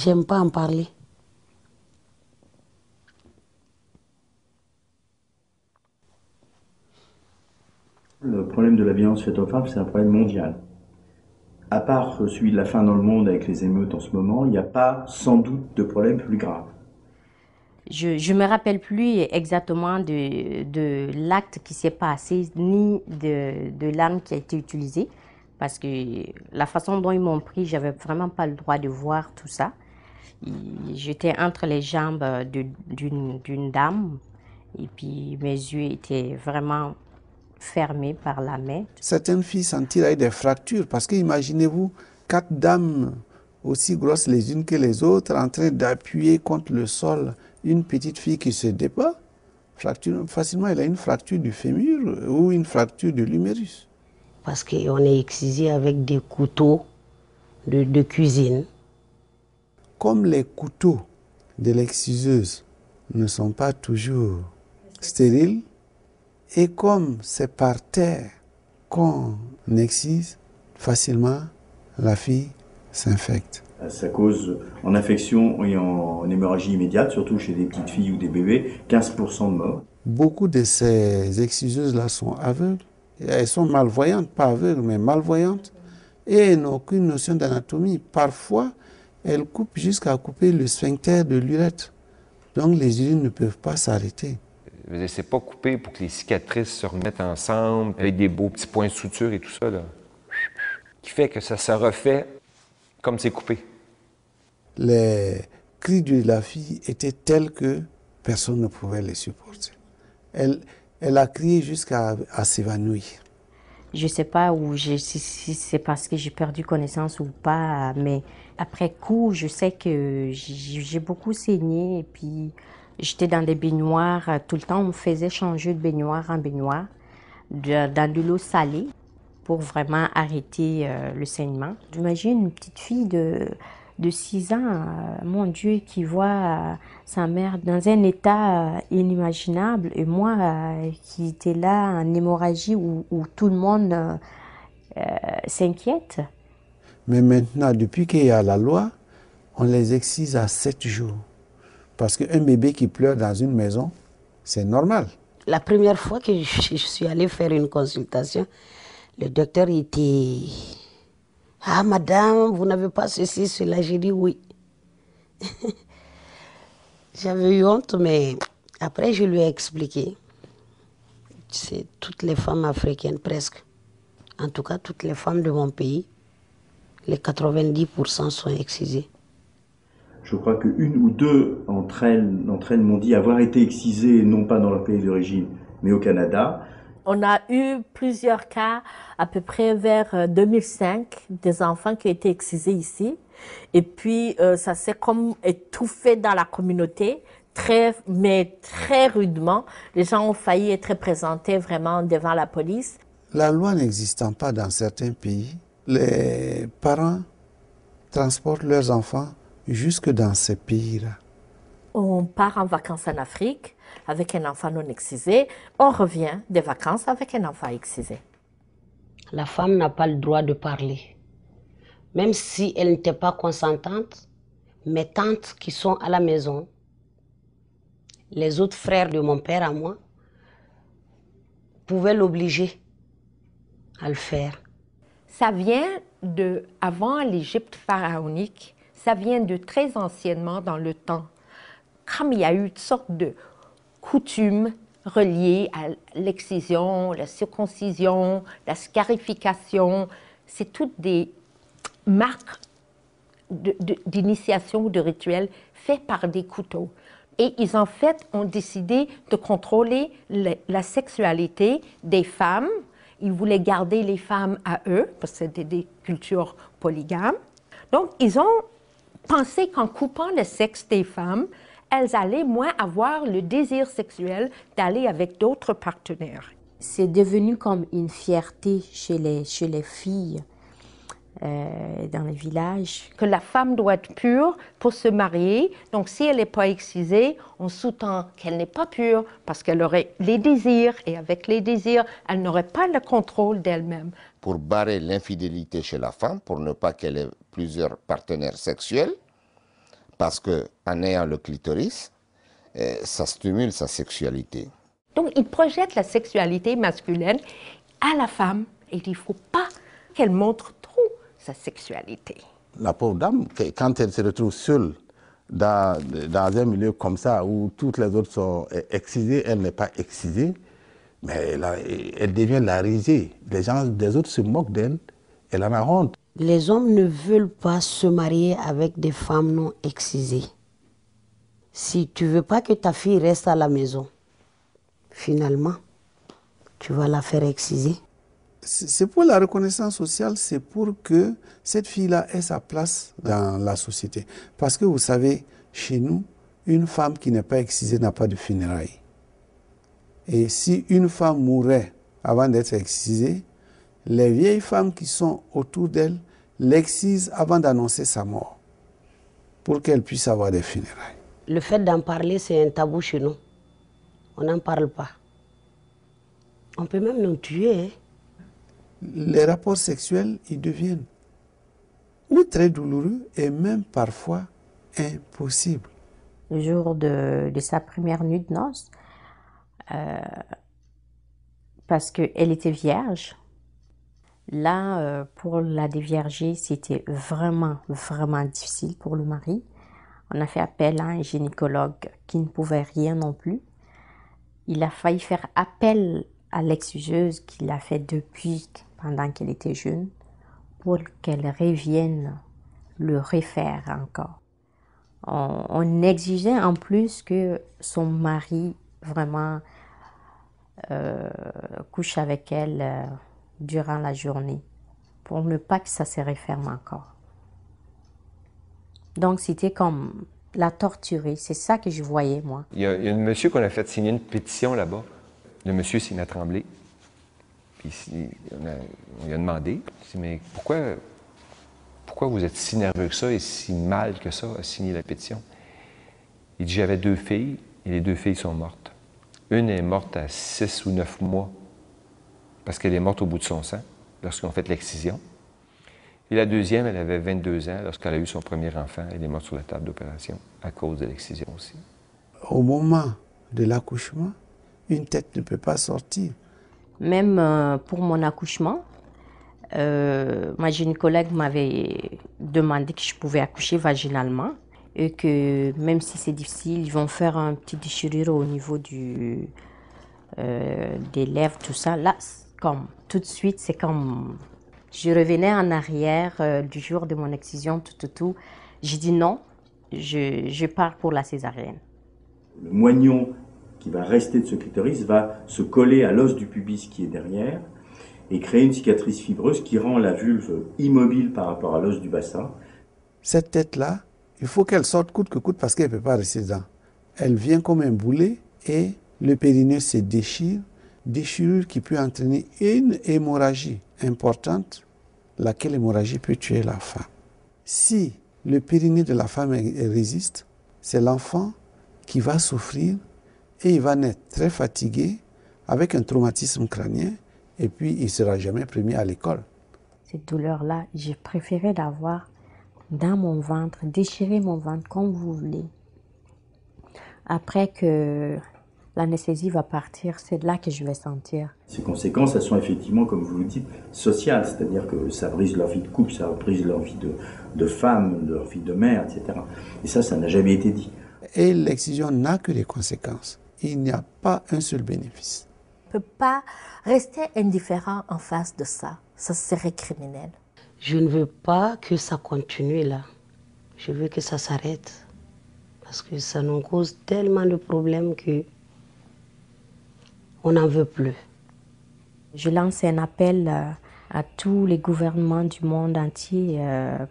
J'aime pas en parler. Le problème de la violence faite aux femmes, c'est un problème mondial. À part celui de la faim dans le monde avec les émeutes en ce moment, il n'y a pas sans doute de problème plus grave. Je me rappelle plus exactement de l'acte qui s'est passé, ni de l'arme qui a été utilisée, parce que la façon dont ils m'ont pris, j'avais vraiment pas le droit de voir tout ça. J'étais entre les jambes d'une dame, et puis mes yeux étaient vraiment fermés par la main. Certaines filles s'en tirent avec des fractures, parce que imaginez-vous, 4 dames aussi grosses les unes que les autres, en train d'appuyer contre le sol une petite fille qui se débat. Facilement, elle a une fracture du fémur ou une fracture de l'humérus. Parce qu'on est excisé avec des couteaux de cuisine. Comme les couteaux de l'exciseuse ne sont pas toujours stériles, et comme c'est par terre qu'on excise, facilement la fille s'infecte. Ça cause en infection et en hémorragie immédiate, surtout chez des petites filles ou des bébés, 15% de morts. Beaucoup de ces exciseuses-là sont aveugles. Elles sont malvoyantes, pas aveugles, mais malvoyantes. Et elles n'ont aucune notion d'anatomie. Parfois, elles coupent jusqu'à couper le sphincter de l'urètre. Donc les urines ne peuvent pas s'arrêter. C'est pas coupé pour que les cicatrices se remettent ensemble, avec des beaux petits points de suture et tout ça, là. Qui fait que ça se refait comme c'est coupé. Les cris de la fille étaient tels que personne ne pouvait les supporter. Elle a crié jusqu'à s'évanouir. Je sais pas si c'est parce que j'ai perdu connaissance ou pas, mais après coup, je sais que j'ai beaucoup saigné et puis j'étais dans des baignoires. Tout le temps, on me faisait changer de baignoire en baignoire, dans de l'eau salée pour vraiment arrêter le saignement. J'imagine une petite fille de 6 ans, mon Dieu, qui voit sa mère dans un état inimaginable et moi qui était là en hémorragie où tout le monde s'inquiète. Mais maintenant, depuis qu'il y a la loi, on les excise à 7 jours. Parce qu'un bébé qui pleure dans une maison, c'est normal. La première fois que je suis allée faire une consultation, le docteur était... Ah, madame, vous n'avez pas ceci, cela. J'ai dit oui. J'avais eu honte, mais après, je lui ai expliqué. C'est toutes les femmes africaines, presque. En tout cas, toutes les femmes de mon pays, les 90% sont excisées. Je crois qu'une ou deux d'entre elles m'ont dit avoir été excisées, non pas dans leur pays d'origine, mais au Canada. On a eu plusieurs cas, à peu près vers 2005, des enfants qui ont été excisés ici. Et puis, ça s'est comme étouffé dans la communauté, mais très rudement. Les gens ont failli être présentés vraiment devant la police. La loi n'existant pas dans certains pays, les parents transportent leurs enfants jusque dans ces pays-là. On part en vacances en Afrique avec un enfant non excisé, on revient des vacances avec un enfant excisé. La femme n'a pas le droit de parler. Même si elle n'était pas consentante, mes tantes qui sont à la maison, les autres frères de mon père à moi, pouvaient l'obliger à le faire. Ça vient avant l'Égypte pharaonique, ça vient de très anciennement dans le temps. Comme il y a eu toutes sortes de coutumes reliées à l'excision, la circoncision, la scarification, c'est toutes des marques d'initiation ou de rituels faits par des couteaux. Et ils, en fait, ont décidé de contrôler la sexualité des femmes. Ils voulaient garder les femmes à eux, parce que c'était des cultures polygames. Donc, ils ont pensé qu'en coupant le sexe des femmes, elles allaient moins avoir le désir sexuel d'aller avec d'autres partenaires. C'est devenu comme une fierté chez les filles dans les villages. Que la femme doit être pure pour se marier. Donc, si elle n'est pas excisée, on sous-tend qu'elle n'est pas pure parce qu'elle aurait les désirs. Et avec les désirs, elle n'aurait pas le contrôle d'elle-même. Pour barrer l'infidélité chez la femme, pour ne pas qu'elle ait plusieurs partenaires sexuels, Parce qu'en ayant le clitoris, ça stimule sa sexualité. Donc, il projette la sexualité masculine à la femme et il ne faut pas qu'elle montre trop sa sexualité. La pauvre dame, quand elle se retrouve seule dans un milieu comme ça où toutes les autres sont excisées, elle n'est pas excisée, mais elle devient la risée. Les autres se moquent d'elle, elle en a honte. Les hommes ne veulent pas se marier avec des femmes non excisées. Si tu ne veux pas que ta fille reste à la maison, finalement, tu vas la faire exciser. C'est pour la reconnaissance sociale, c'est pour que cette fille-là ait sa place dans la société. Parce que vous savez, chez nous, une femme qui n'est pas excisée n'a pas de funérailles. Et si une femme mourait avant d'être excisée, les vieilles femmes qui sont autour d'elle l'excisent avant d'annoncer sa mort, pour qu'elle puisse avoir des funérailles. Le fait d'en parler, c'est un tabou chez nous. On n'en parle pas. On peut même nous tuer. Hein. Les rapports sexuels, ils deviennent ou très douloureux et même parfois impossibles. Le jour de sa première nuit de noces, parce qu'elle était vierge, là, pour la dévierger, c'était vraiment, vraiment difficile pour le mari. On a fait appel à un gynécologue qui ne pouvait rien non plus. Il a failli faire appel à l'excuseuse qu'il a fait depuis pendant qu'elle était jeune pour qu'elle revienne le refaire encore. On exigeait en plus que son mari vraiment couche avec elle durant la journée pour ne pas que ça se referme encore. Donc c'était comme la torturer, c'est ça que je voyais moi. Il y a un monsieur qu'on a fait signer une pétition là-bas. Le monsieur, c'est Sina Tremblay. Puis on lui a demandé, mais pourquoi vous êtes si nerveux que ça et si mal que ça à signer la pétition? Il dit, j'avais 2 filles et les 2 filles sont mortes. Une est morte à 6 ou 9 mois parce qu'elle est morte au bout de son sang lorsqu'ils ont fait l'excision. Et la deuxième, elle avait 22 ans lorsqu'elle a eu son premier enfant. Elle est morte sur la table d'opération à cause de l'excision aussi. Au moment de l'accouchement, une tête ne peut pas sortir. Même pour mon accouchement, ma gynécologue m'avait demandé que je pouvais accoucher vaginalement et que même si c'est difficile, ils vont faire un petit déchirure au niveau des lèvres, tout ça. Là, comme tout de suite, c'est comme je revenais en arrière du jour de mon excision, tout. J'ai dit non, je pars pour la césarienne. Le moignon qui va rester de ce clitoris va se coller à l'os du pubis qui est derrière et créer une cicatrice fibreuse qui rend la vulve immobile par rapport à l'os du bassin. Cette tête-là, il faut qu'elle sorte coûte que coûte parce qu'elle ne peut pas rester dedans. Elle vient comme un boulet et le périnée se déchire, déchirure qui peut entraîner une hémorragie importante, laquelle hémorragie peut tuer la femme. Si le périnée de la femme résiste, c'est l'enfant qui va souffrir et il va naître très fatigué, avec un traumatisme crânien, et puis il ne sera jamais premier à l'école. Cette douleur-là, j'ai préféré l'avoir dans mon ventre, déchirer mon ventre comme vous voulez. Après que l'anesthésie va partir, c'est là que je vais sentir. Ces conséquences, elles sont effectivement, comme vous le dites, sociales, c'est-à-dire que ça brise leur vie de couple, ça brise leur vie de femme, leur vie de mère, etc. Et ça n'a jamais été dit. Et l'excision n'a que des conséquences. Il n'y a pas un seul bénéfice. On ne peut pas rester indifférent en face de ça. Ça serait criminel. Je ne veux pas que ça continue là. Je veux que ça s'arrête. Parce que ça nous cause tellement de problèmes que on n'en veut plus. Je lance un appel à tous les gouvernements du monde entier,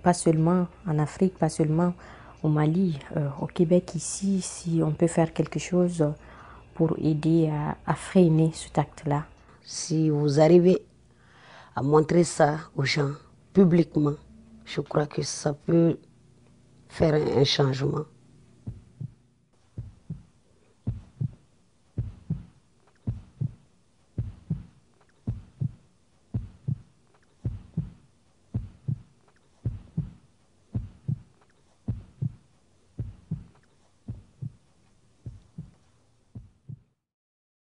pas seulement en Afrique, pas seulement au Mali, au Québec ici, si on peut faire quelque chose pour aider à freiner cet acte-là. Si vous arrivez à montrer ça aux gens publiquement, je crois que ça peut faire un changement.